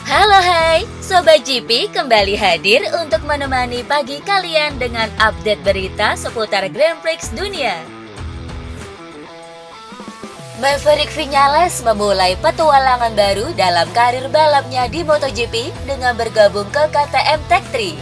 Halo hai, Sobat GP kembali hadir untuk menemani pagi kalian dengan update berita seputar Grand Prix dunia. Maverick Viñales memulai petualangan baru dalam karir balapnya di MotoGP dengan bergabung ke KTM Tech3.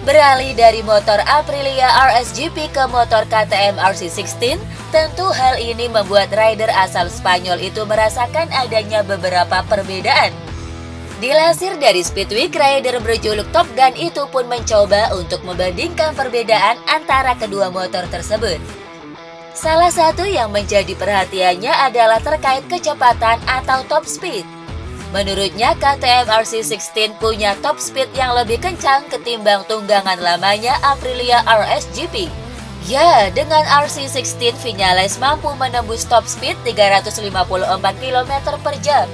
Beralih dari motor Aprilia RSGP ke motor KTM RC16, tentu hal ini membuat rider asal Spanyol itu merasakan adanya beberapa perbedaan. Dilansir dari Speedweek, rider berjuluk Top Gun itu pun mencoba untuk membandingkan perbedaan antara kedua motor tersebut. Salah satu yang menjadi perhatiannya adalah terkait kecepatan atau top speed. Menurutnya, KTM RC16 punya top speed yang lebih kencang ketimbang tunggangan lamanya Aprilia RSGP. Ya, dengan RC16, Viñales mampu menembus top speed 354 km per jam.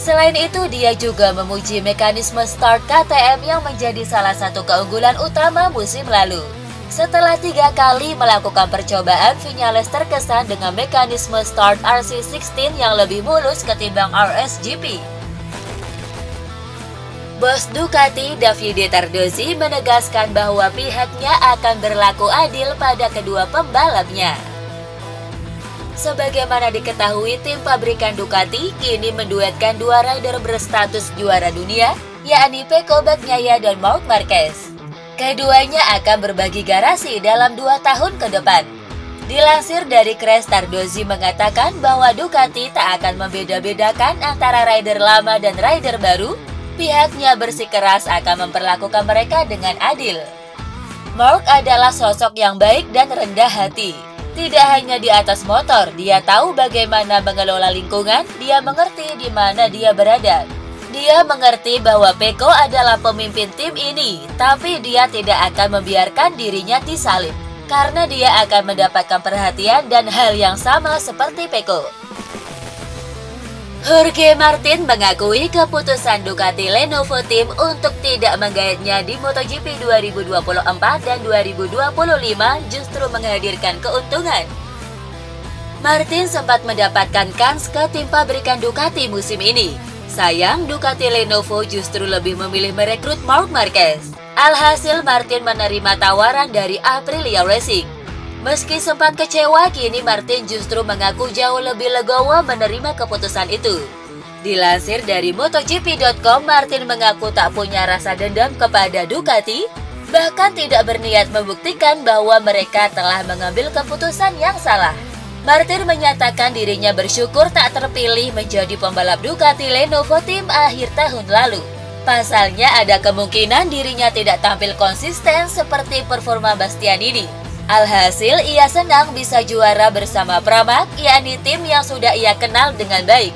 Selain itu, dia juga memuji mekanisme start KTM yang menjadi salah satu keunggulan utama musim lalu. Setelah 3 kali melakukan percobaan, Viñales terkesan dengan mekanisme start RC16 yang lebih mulus ketimbang RSGP. Bos Ducati, Davide Tardozzi, menegaskan bahwa pihaknya akan berlaku adil pada kedua pembalapnya. Sebagaimana diketahui, tim pabrikan Ducati kini menduetkan dua rider berstatus juara dunia, yakni Pecco Bagnaia dan Marc Marquez. Keduanya akan berbagi garasi dalam 2 tahun ke depan. Dilansir dari Crash, Tardozzi mengatakan bahwa Ducati tak akan membeda-bedakan antara rider lama dan rider baru. Pihaknya bersikeras akan memperlakukan mereka dengan adil. Marc adalah sosok yang baik dan rendah hati. Tidak hanya di atas motor, dia tahu bagaimana mengelola lingkungan, dia mengerti di mana dia berada. Dia mengerti bahwa Pecco adalah pemimpin tim ini, tapi dia tidak akan membiarkan dirinya disalib, karena dia akan mendapatkan perhatian dan hal yang sama seperti Pecco. Jorge Martin mengakui keputusan Ducati Lenovo Team untuk tidak menggaetnya di MotoGP 2024 dan 2025 justru menghadirkan keuntungan. Martin sempat mendapatkan kans ke tim pabrikan Ducati musim ini. Sayang, Ducati Lenovo justru lebih memilih merekrut Marc Marquez. Alhasil, Martin menerima tawaran dari Aprilia Racing. Meski sempat kecewa, kini Martin justru mengaku jauh lebih legowo menerima keputusan itu. Dilansir dari MotoGP.com, Martin mengaku tak punya rasa dendam kepada Ducati, bahkan tidak berniat membuktikan bahwa mereka telah mengambil keputusan yang salah. Martin menyatakan dirinya bersyukur tak terpilih menjadi pembalap Ducati Lenovo Team akhir tahun lalu. Pasalnya, ada kemungkinan dirinya tidak tampil konsisten seperti performa Bastianini. Alhasil, ia senang bisa juara bersama Pramac, yakni tim yang sudah ia kenal dengan baik.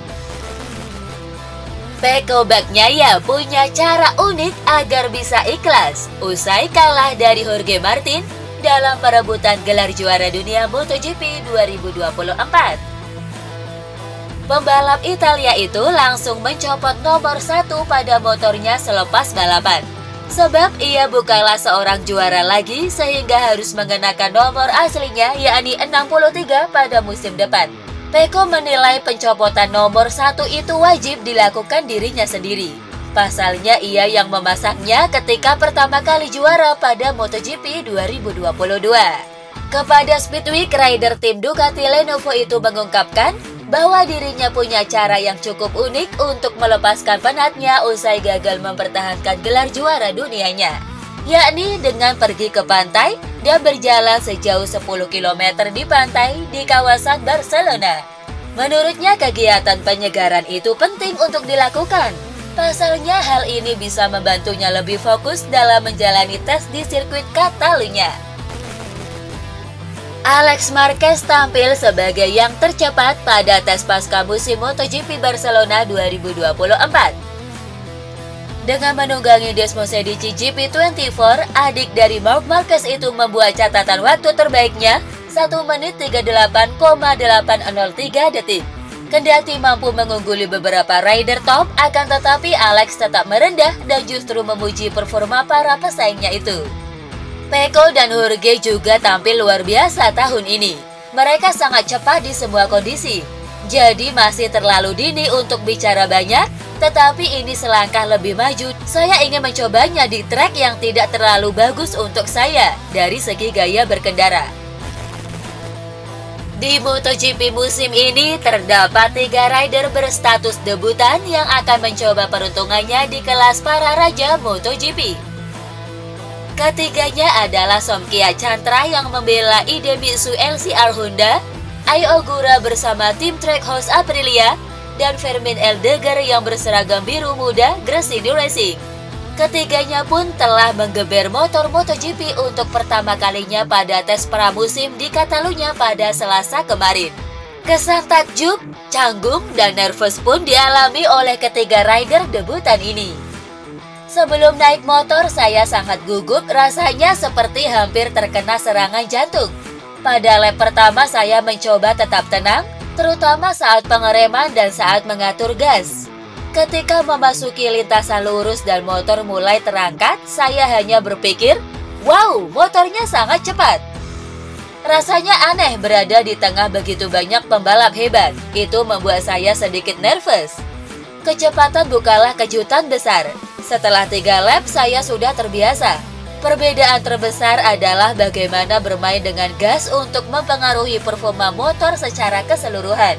Pecco Bagnaia punya cara unik agar bisa ikhlas usai kalah dari Jorge Martin dalam perebutan gelar juara dunia MotoGP 2024. Pembalap Italia itu langsung mencopot nomor 1 pada motornya selepas balapan. Sebab ia bukanlah seorang juara lagi sehingga harus mengenakan nomor aslinya yakni 63 pada musim depan. Pecco menilai pencopotan nomor 1 itu wajib dilakukan dirinya sendiri. Pasalnya ia yang memasangnya ketika pertama kali juara pada MotoGP 2022. Kepada Speedweek, rider tim Ducati Lenovo itu mengungkapkan bahwa dirinya punya cara yang cukup unik untuk melepaskan penatnya usai gagal mempertahankan gelar juara dunianya, yakni dengan pergi ke pantai dan berjalan sejauh 10 km di pantai di kawasan Barcelona. Menurutnya, kegiatan penyegaran itu penting untuk dilakukan. Pasalnya, hal ini bisa membantunya lebih fokus dalam menjalani tes di sirkuit Catalunya. Alex Marquez tampil sebagai yang tercepat pada tes pasca musim MotoGP Barcelona 2024. Dengan menunggangi Desmosedici GP24, adik dari Marc Marquez itu membuat catatan waktu terbaiknya 1 menit 38,803 detik. Kendati mampu mengungguli beberapa rider top, akan tetapi Alex tetap merendah dan justru memuji performa para pesaingnya itu. Pecco dan Jorge juga tampil luar biasa tahun ini. Mereka sangat cepat di semua kondisi. Jadi masih terlalu dini untuk bicara banyak, tetapi ini selangkah lebih maju. Saya ingin mencobanya di trek yang tidak terlalu bagus untuk saya dari segi gaya berkendara. Di MotoGP musim ini, terdapat 3 rider berstatus debutan yang akan mencoba peruntungannya di kelas para raja MotoGP. Ketiganya adalah Somkia Chantra yang membela Idemitsu LCR Honda, Ai Ogura bersama tim Trackhouse Aprilia, dan Fermin Eldegar yang berseragam biru muda Gresini Racing. Ketiganya pun telah menggeber motor MotoGP untuk pertama kalinya pada tes pramusim di Catalunya pada Selasa kemarin. Kesan takjub, canggung, dan nervous pun dialami oleh ketiga rider debutan ini. Sebelum naik motor, saya sangat gugup, rasanya seperti hampir terkena serangan jantung. Pada lap pertama saya mencoba tetap tenang, terutama saat pengereman dan saat mengatur gas. Ketika memasuki lintasan lurus dan motor mulai terangkat, saya hanya berpikir, wow, motornya sangat cepat. Rasanya aneh berada di tengah begitu banyak pembalap hebat, itu membuat saya sedikit nervous. Kecepatan bukanlah kejutan besar, setelah 3 lap saya sudah terbiasa. Perbedaan terbesar adalah bagaimana bermain dengan gas untuk mempengaruhi performa motor secara keseluruhan.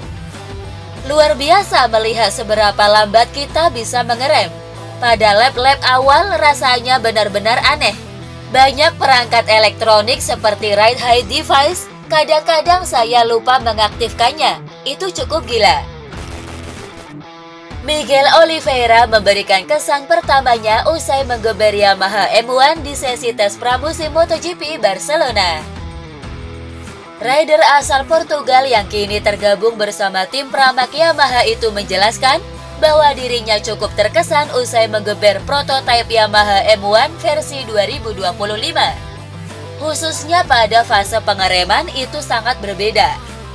Luar biasa melihat seberapa lambat kita bisa mengerem. Pada lap-lap awal rasanya benar-benar aneh. Banyak perangkat elektronik seperti ride height device, kadang-kadang saya lupa mengaktifkannya. Itu cukup gila. Miguel Oliveira memberikan kesan pertamanya usai menggeber Yamaha M1 di sesi tes pramusim MotoGP Barcelona. Rider asal Portugal yang kini tergabung bersama tim Pramac Yamaha itu menjelaskan bahwa dirinya cukup terkesan usai menggeber prototipe Yamaha M1 versi 2025. Khususnya pada fase pengereman itu sangat berbeda.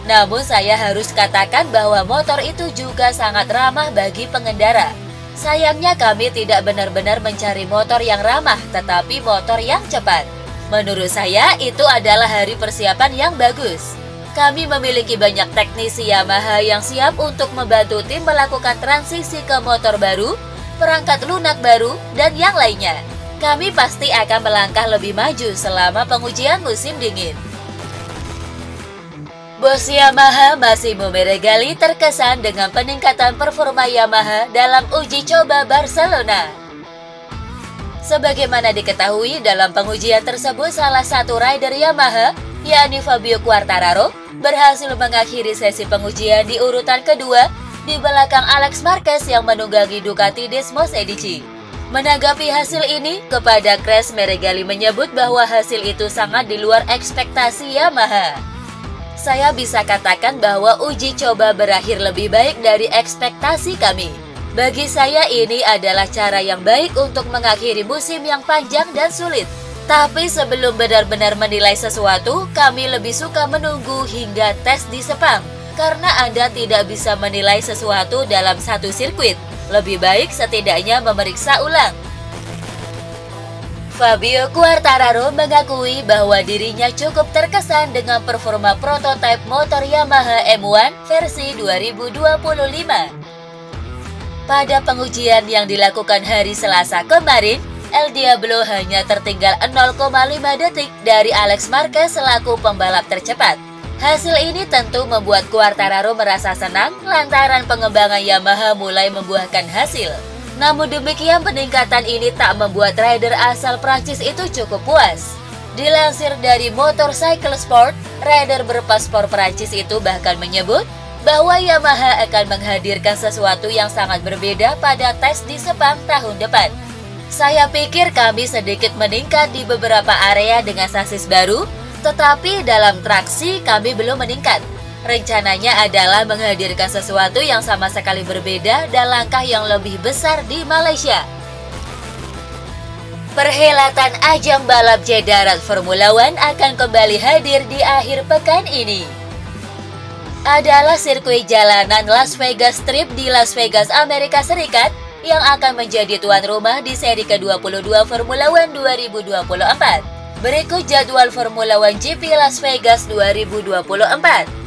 Namun saya harus katakan bahwa motor itu juga sangat ramah bagi pengendara. Sayangnya kami tidak benar-benar mencari motor yang ramah, tetapi motor yang cepat. Menurut saya itu adalah hari persiapan yang bagus. Kami memiliki banyak teknisi Yamaha yang siap untuk membantu tim melakukan transisi ke motor baru, perangkat lunak baru, dan yang lainnya. Kami pasti akan melangkah lebih maju selama pengujian musim dingin. Bos Yamaha, Massimo Meregali, terkesan dengan peningkatan performa Yamaha dalam uji coba Barcelona. Sebagaimana diketahui, dalam pengujian tersebut salah satu rider Yamaha, yakni Fabio Quartararo, berhasil mengakhiri sesi pengujian di urutan kedua di belakang Alex Marquez yang menunggangi Ducati Desmos Edici. Menanggapi hasil ini, kepada Crash Meregali menyebut bahwa hasil itu sangat di luar ekspektasi Yamaha. Saya bisa katakan bahwa uji coba berakhir lebih baik dari ekspektasi kami. Bagi saya ini adalah cara yang baik untuk mengakhiri musim yang panjang dan sulit. Tapi sebelum benar-benar menilai sesuatu, kami lebih suka menunggu hingga tes di Sepang. Karena Anda tidak bisa menilai sesuatu dalam satu sirkuit. Lebih baik setidaknya memeriksa ulang. Fabio Quartararo mengakui bahwa dirinya cukup terkesan dengan performa prototipe motor Yamaha M1 versi 2025. Pada pengujian yang dilakukan hari Selasa kemarin, El Diablo hanya tertinggal 0,5 detik dari Alex Marquez selaku pembalap tercepat. Hasil ini tentu membuat Quartararo merasa senang lantaran pengembangan Yamaha mulai membuahkan hasil. Namun demikian, peningkatan ini tak membuat rider asal Prancis itu cukup puas. Dilansir dari Motorcycle Sport, rider berpaspor Prancis itu bahkan menyebut bahwa Yamaha akan menghadirkan sesuatu yang sangat berbeda pada tes di Sepang tahun depan. Saya pikir kami sedikit meningkat di beberapa area dengan sasis baru, tetapi dalam traksi kami belum meningkat. Rencananya adalah menghadirkan sesuatu yang sama sekali berbeda dan langkah yang lebih besar di Malaysia. Perhelatan ajang balap jet darat Formula One akan kembali hadir di akhir pekan ini. Adalah sirkuit jalanan Las Vegas Strip di Las Vegas, Amerika Serikat yang akan menjadi tuan rumah di seri ke-22 Formula One 2024. Berikut jadwal Formula One GP Las Vegas 2024.